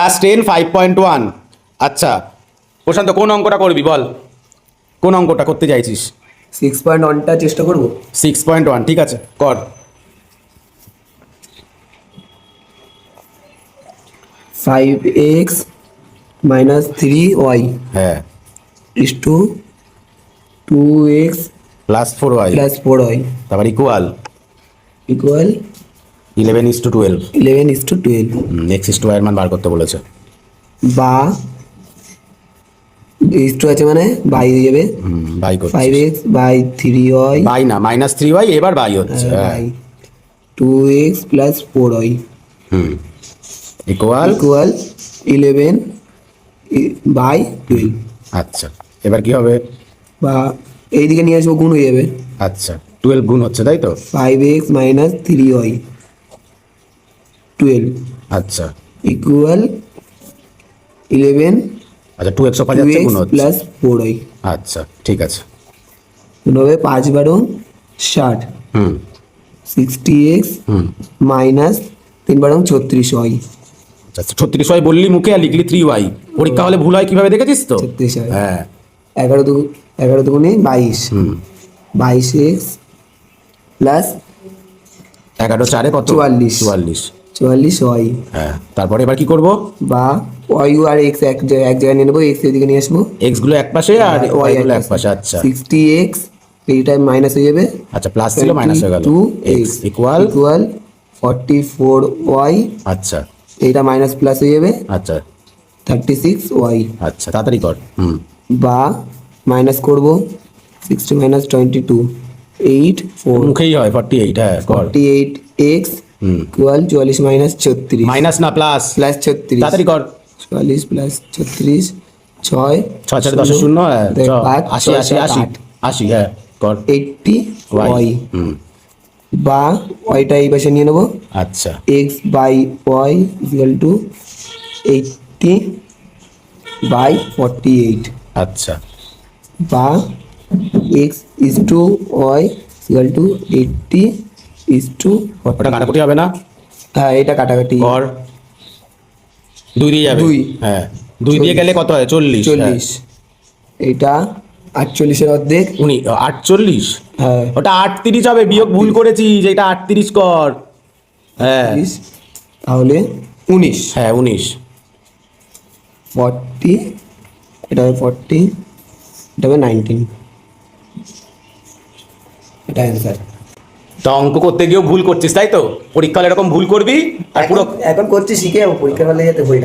+10 5.1। আচ্ছা প্রশান্ত কোন অঙ্কটা করবি বল, কোন অঙ্কটা করতে চাইছিস? 6.1টা চেষ্টা করব। 6.1 ঠিক আছে কর। 5x - 3y হ্যাঁ is to 2x +4y + 4y তারপর equal equal 11:12। 11:12 x is to y এর মান বার করতে বলেছে। বা is to আছে মানে বাই হয়ে যাবে। বাই করছিস 5x / 3y বাই না -3y এবার বাই হচ্ছে হ্যাঁ by 2x + 4y equal equal 11/12 আচ্ছা এবার কি হবে? বা এইদিকে নিয়ে আসবো, গুণ হয়ে যাবে। আচ্ছা 12 গুণ হচ্ছে তাই তো? 5x - 3y 12 আচ্ছা equal 11 আচ্ছা 2x ও 5 যাচ্ছে 2x গুণ হচ্ছে + 4y আচ্ছা ঠিক আছে গুণ হবে 5 × 12 60 60x - 3 × 36y আচ্ছা 36y বললি মুখে আর লিখলি 3y, পরীক্ষা হলে ভুল হয় কিভাবে দেখেছিস তো? 36y হ্যাঁ 11 দুগুণে 22 22x প্লাস 11 4 কত? 44 44y হ্যাঁ তারপরে এবার কি করব? বা y আর x এক জায়গায় নিয়ে নেবো, x এদিকে নিয়ে আসবো, x গুলো এক পাশে আর y গুলো এক পাশে। আচ্ছা 60x এইটা মাইনাস হয়ে যাবে, আচ্ছা প্লাস ছিল মাইনাস হয়ে গেল, x ইকুয়াল 44y আচ্ছা এইটা মাইনাস প্লাস হয়ে যাবে আচ্ছা 36y আচ্ছা তাড়াতাড়ি কর বা মাইনাস করব 60 - 22 8 4 মুখেই হয় 48 হ্যাঁ কর 48x ইকুয়াল 44 - 36 মাইনাস না প্লাস প্লাস 36 তাড়াতাড়ি কর 44 + 36 6 6 4 10 0 হ্যাঁ 80 80 80 8 80 হ্যাঁ কর 80y বা ওইটা এই পাশে নিয়ে নেব, আচ্ছা x/y = 80/48 আচ্ছা বা x is to y = 80:40 ওটা কাটাকুটি হবে না? হ্যাঁ এটা কাটাকাটি কর 2 দিয়ে যাবে 2 হ্যাঁ 2 দিয়ে গেলে কত হয়? 40 40 এইটা 48 এর অর্ধেক 48 হ্যাঁ ওটা 38 হবে, বিয়োগ ভুল করেছিস, এটা 38 কর হ্যাঁ 30 তাহলে 19 হ্যাঁ 19 40 এটা হবে 40 এটা হবে 19 এটা অ্যান্সার। তা অঙ্ক করতে গিয়েও ভুল করছিস তাই তো? পরীক্ষা হলে এরকম ভুল করবি আর পুরো এখন করছি শিখে যাবো, পরীক্ষা হলে যাতে হয়ে